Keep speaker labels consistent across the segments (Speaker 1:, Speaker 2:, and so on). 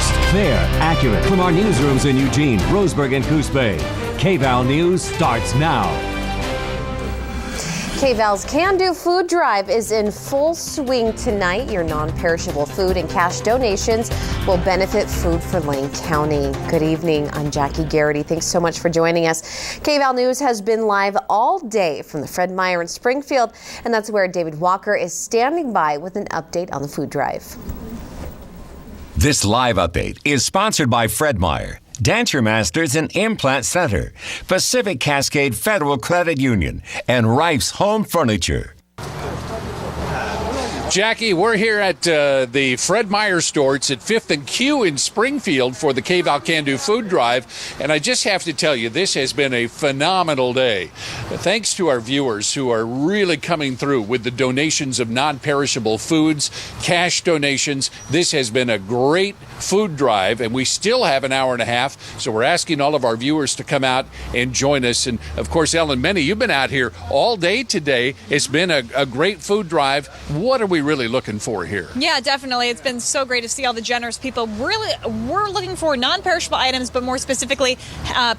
Speaker 1: Fast, fair, accurate. From our newsrooms in Eugene, Roseburg, and Coos Bay, Kval News starts now.
Speaker 2: Kval's Can Do Food Drive is in full swing tonight. Your non-perishable food and cash donations will benefit Food for Lane County. Good evening. I'm Jackie Garrity. Thanks so much for joining us. Kval News has been live all day from the Fred Meyer in Springfield, and that's where David Walker is standing by with an update on the food drive.
Speaker 3: This live update is sponsored by Fred Meyer, Denture Masters and Implant Center, Pacific Cascade Federal Credit Union, and Rife's Home Furniture.
Speaker 4: Jackie, we're here at the Fred Meyer store. It's at 5th and Q in Springfield for the Kval Can Do Food Drive. And I just have to tell you, this has been a phenomenal day. Thanks to our viewers who are really coming through with the donations of non-perishable foods, cash donations. This has been a great food drive, and we still have an hour and a half. So we're asking all of our viewers to come out and join us. And, of course, Ellen Minnie, you've been out here all day today. It's been a great food drive. What are we really looking for here?
Speaker 5: Yeah, definitely. It's been so great to see all the generous people. Really, we're looking for non-perishable items, but more specifically,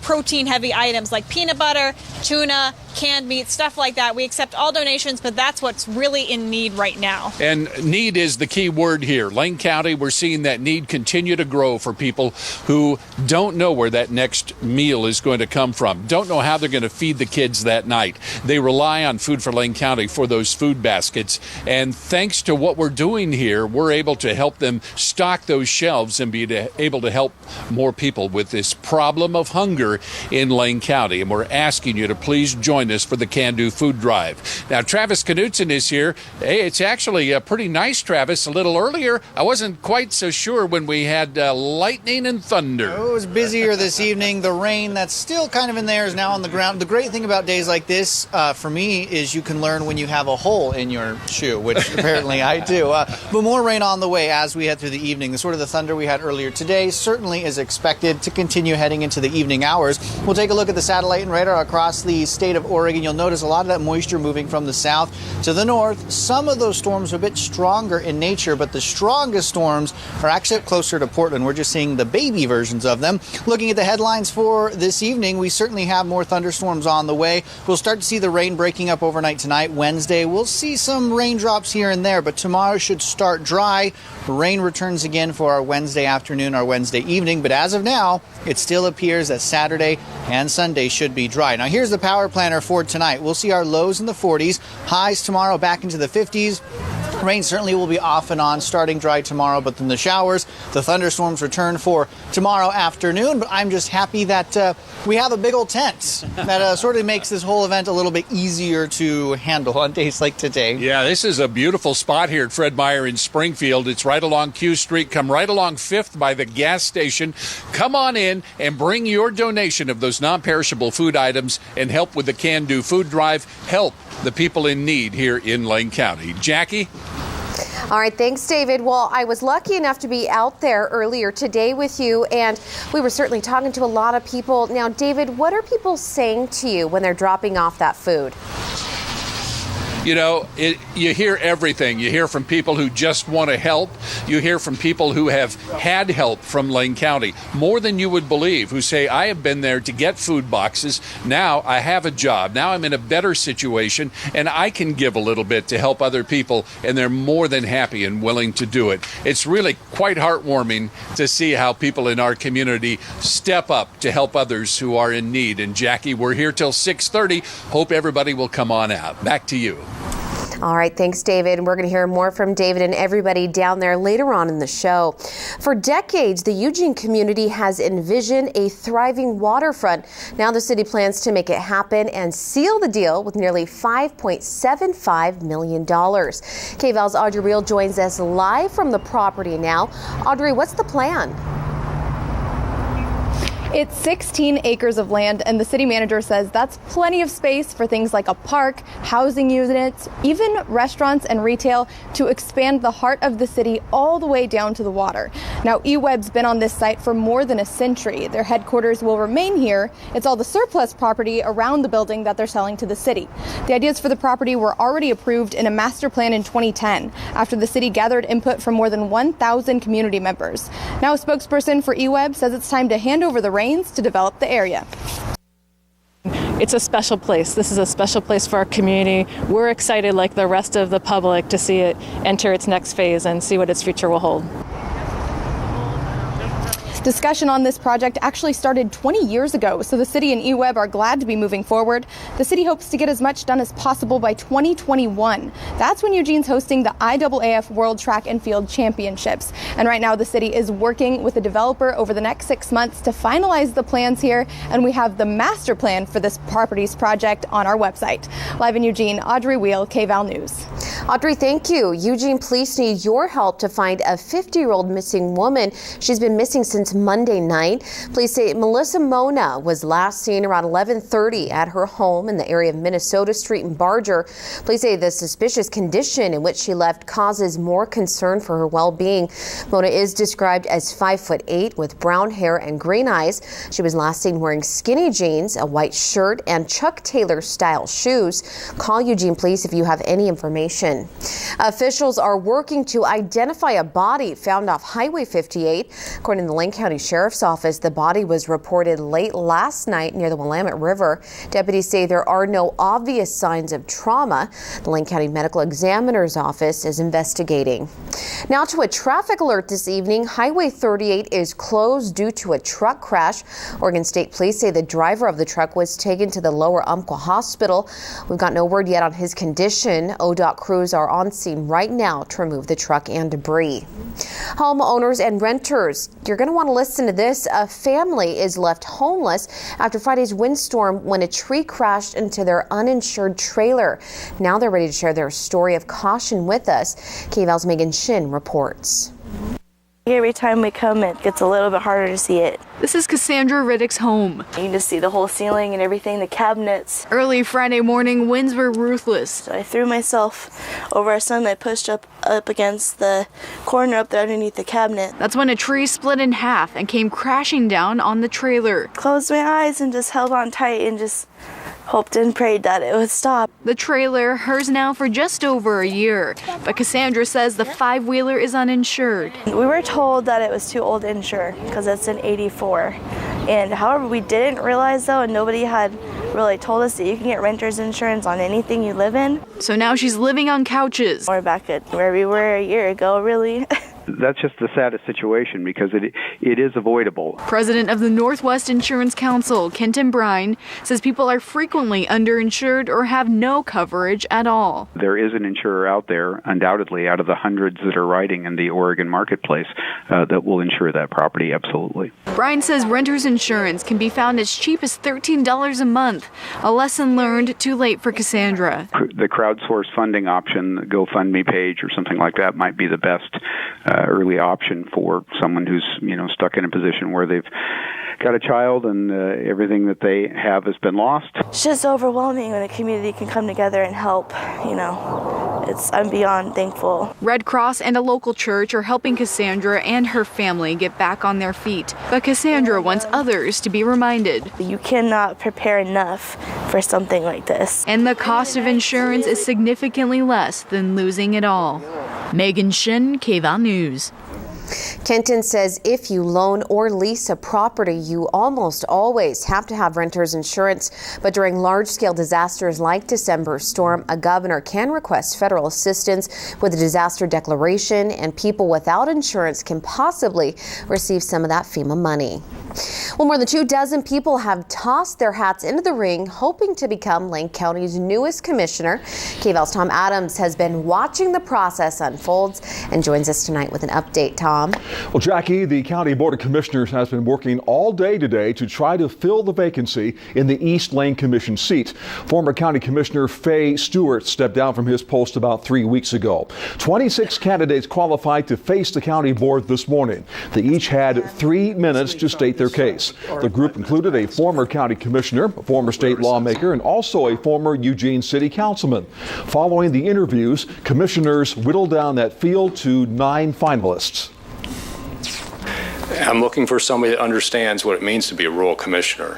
Speaker 5: protein-heavy items like peanut butter, tuna, canned meat, stuff like that. We accept all donations, but that's what's really in need right now.
Speaker 4: And need is the key word here. Lane County, we're seeing that need continue to grow for people who don't know where that next meal is going to come from, don't know how they're going to feed the kids that night. They rely on Food for Lane County for those food baskets. And thanks to what we're doing here, we're able to help them stock those shelves and be able to help more people with this problem of hunger in Lane County. And we're asking you to please join us for the Can Do Food Drive. Now, Travis Knutson is here. Hey, it's actually pretty nice, Travis. A little earlier, I wasn't quite so sure when we had lightning and thunder.
Speaker 6: It was busier this evening. The rain that's still kind of in there is now on the ground. The great thing about days like this, for me, is you can learn when you have a hole in your shoe, which apparently I do. But more rain on the way as we head through the evening. The sort of the thunder we had earlier today certainly is expected to continue heading into the evening hours. We'll take a look at the satellite and radar across the state of Oregon. You'll notice a lot of that moisture moving from the south to the north. Some of those storms are a bit stronger in nature, but the strongest storms are actually up closer to Portland. We're just seeing the baby versions of them. Looking at the headlines for this evening, we certainly have more thunderstorms on the way. We'll start to see the rain breaking up overnight tonight. Wednesday, we'll see some raindrops here and there, but tomorrow should start dry. Rain returns again for our Wednesday afternoon, our Wednesday evening, but as of now, it still appears that Saturday and Sunday should be dry. Now, here's the power planner for tonight. We'll see our lows in the 40s, highs tomorrow back into the 50s. Rain certainly will be off and on, starting dry tomorrow, but then the showers, the thunderstorms return for tomorrow afternoon. But I'm just happy that we have a big old tent that sort of makes this whole event a little bit easier to handle on days like today.
Speaker 4: Yeah, this is a beautiful spot here at Fred Meyer in Springfield. It's right along Q Street. Come right along 5th by the gas station. Come on in and bring your donation of those non-perishable food items and help with the Can Do Food Drive. Help the people in need here in Lane County. Jackie?
Speaker 2: All right, thanks, David. Well, I was lucky enough to be out there earlier today with you, and we were certainly talking to a lot of people. Now, David, what are people saying to you when they're dropping off that food?
Speaker 4: You know, you hear everything. You hear from people who just want to help. You hear from people who have had help from Lane County, more than you would believe, who say, I have been there to get food boxes. Now I have a job. Now I'm in a better situation, and I can give a little bit to help other people, and they're more than happy and willing to do it. It's really quite heartwarming to see how people in our community step up to help others who are in need. And Jackie, we're here till 6:30. Hope everybody will come on out. Back to you.
Speaker 2: All right, thanks, David. We're going to hear more from David and everybody down there later on in the show. For decades, the Eugene community has envisioned a thriving waterfront. Now the city plans to make it happen and seal the deal with nearly $5.75 million. Kval's Audrey Reel joins us live from the property now. Audrey, what's the plan?
Speaker 7: It's 16 acres of land, and the city manager says that's plenty of space for things like a park, housing units, even restaurants and retail to expand the heart of the city all the way down to the water. Now, eWeb's been on this site for more than a century. Their headquarters will remain here. It's all the surplus property around the building that they're selling to the city. The ideas for the property were already approved in a master plan in 2010 after the city gathered input from more than 1,000 community members. Now, a spokesperson for eWeb says it's time to hand over the reins to develop the area.
Speaker 8: It's a special place. This is a special place for our community. We're excited, like the rest of the public, to see it enter its next phase and see what its future will hold.
Speaker 7: Discussion on this project actually started 20 years ago, so the city and eWeb are glad to be moving forward. The city hopes to get as much done as possible by 2021. That's when Eugene's hosting the IAAF World Track and Field Championships. And right now the city is working with the developer over the next 6 months to finalize the plans here, and we have the master plan for this properties project on our website. Live in Eugene, Audrey Wheel, Kval News.
Speaker 2: Audrey, thank you. Eugene police need your help to find a 50-year-old missing woman. She's been missing since Monday night. Police say Melissa Mona was last seen around 11:30 at her home in the area of Minnesota Street in Barger. Police say the suspicious condition in which she left causes more concern for her well-being. Mona is described as 5'8" with brown hair and green eyes. She was last seen wearing skinny jeans, a white shirt, and Chuck Taylor style shoes. Call Eugene Police if you have any information. Officials are working to identify a body found off Highway 58. According to the Lane County Sheriff's Office, the body was reported late last night near the Willamette River. Deputies say there are no obvious signs of trauma. The Lane County Medical Examiner's Office is investigating. Now to a traffic alert this evening. Highway 38 is closed due to a truck crash. Oregon State Police say the driver of the truck was taken to the Lower Umpqua Hospital. We've got no word yet on his condition. ODOT crews are on scene right now to remove the truck and debris. Homeowners and renters, you're going to want to listen to this. A family is left homeless after Friday's windstorm when a tree crashed into their uninsured trailer. Now they're ready to share their story of caution with us. KVAL's Megan Shin reports.
Speaker 9: Every time we come, it gets a little bit harder to see it.
Speaker 10: This is Cassandra Riddick's home.
Speaker 9: You can just see the whole ceiling and everything, the cabinets.
Speaker 10: Early Friday morning, winds were ruthless.
Speaker 9: So I threw myself over our son. I pushed up against the corner up there underneath the cabinet.
Speaker 10: That's when a tree split in half and came crashing down on the trailer.
Speaker 9: Closed my eyes and just held on tight and just hoped and prayed that it would stop.
Speaker 10: The trailer, hers now for just over a year, but Cassandra says the five-wheeler is uninsured.
Speaker 9: We were told that it was too old to insure because it's an 84. And however, we didn't realize though, and nobody had really told us that you can get renter's insurance on anything you live in.
Speaker 10: So now she's living on couches.
Speaker 9: We're back at where we were a year ago, really.
Speaker 11: That's just the saddest situation because it is avoidable.
Speaker 10: President of the Northwest Insurance Council, Kenton Brine, says people are frequently underinsured or have no coverage at all.
Speaker 11: There is an insurer out there, undoubtedly, out of the hundreds that are riding in the Oregon marketplace that will insure that property, absolutely.
Speaker 10: Brine says renter's insurance can be found as cheap as $13 a month, a lesson learned too late for Cassandra.
Speaker 11: The crowdsource funding option, the GoFundMe page or something like that might be the best early option for someone who's stuck in a position where they've got a child and everything that they have has been lost.
Speaker 9: It's just overwhelming when a community can come together and help. I'm beyond thankful.
Speaker 10: Red Cross and a local church are helping Cassandra and her family get back on their feet, but Cassandra wants others to be reminded.
Speaker 9: You cannot prepare enough for something like this.
Speaker 10: And the cost of insurance is significantly less than losing it all. Megan Shin, Kval News.
Speaker 2: Kenton says if you loan or lease a property, you almost always have to have renter's insurance. But during large-scale disasters like December's storm, a governor can request federal assistance with a disaster declaration, and people without insurance can possibly receive some of that FEMA money. Well, more than 24 people have tossed their hats into the ring, hoping to become Lane County's newest commissioner. KVAL's Tom Adams has been watching the process unfold and joins us tonight with an update. Tom. Tom.
Speaker 12: Well, Jackie, the County Board of Commissioners has been working all day today to try to fill the vacancy in the East Lane Commission seat. Former County Commissioner Fay Stewart stepped down from his post about 3 weeks ago. 26 candidates qualified to face the county board this morning. They each had 3 minutes to state their case. The group included a former county commissioner, a former state lawmaker, and also a former Eugene city councilman. Following the interviews, commissioners whittled down that field to 9 finalists.
Speaker 13: I'm looking for somebody that understands what it means to be a rural commissioner,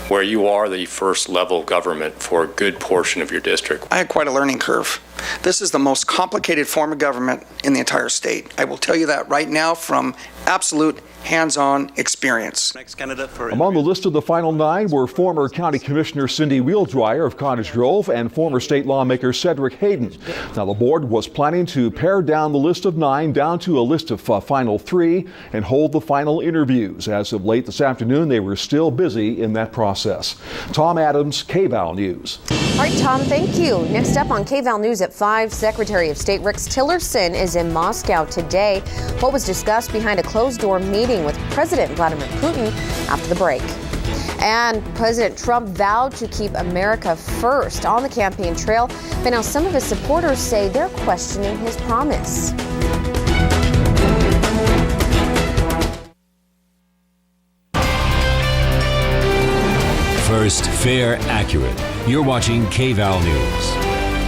Speaker 13: where you are the first level of government for a good portion of your district.
Speaker 14: I had quite a learning curve. This is the most complicated form of government in the entire state. I will tell you that right now from absolute hands-on experience.
Speaker 15: Next candidate for
Speaker 12: Among the list of the final 9 were former County Commissioner Cindy Wheeldryer of Cottage Grove and former state lawmaker Cedric Hayden. Now, the board was planning to pare down the list of 9 down to a list of final 3 and hold the final interviews. As of late this afternoon, they were still busy in that process. Tom Adams, Kval News.
Speaker 2: All right, Tom, thank you. Next up on Kval News at 5, Secretary of State Rex Tillerson is in Moscow today. What was discussed behind a closed-door meeting with President Vladimir Putin after the break. And President Trump vowed to keep America first on the campaign trail, but now some of his supporters say they're questioning his promise.
Speaker 1: First, fair, accurate. You're watching Kval News.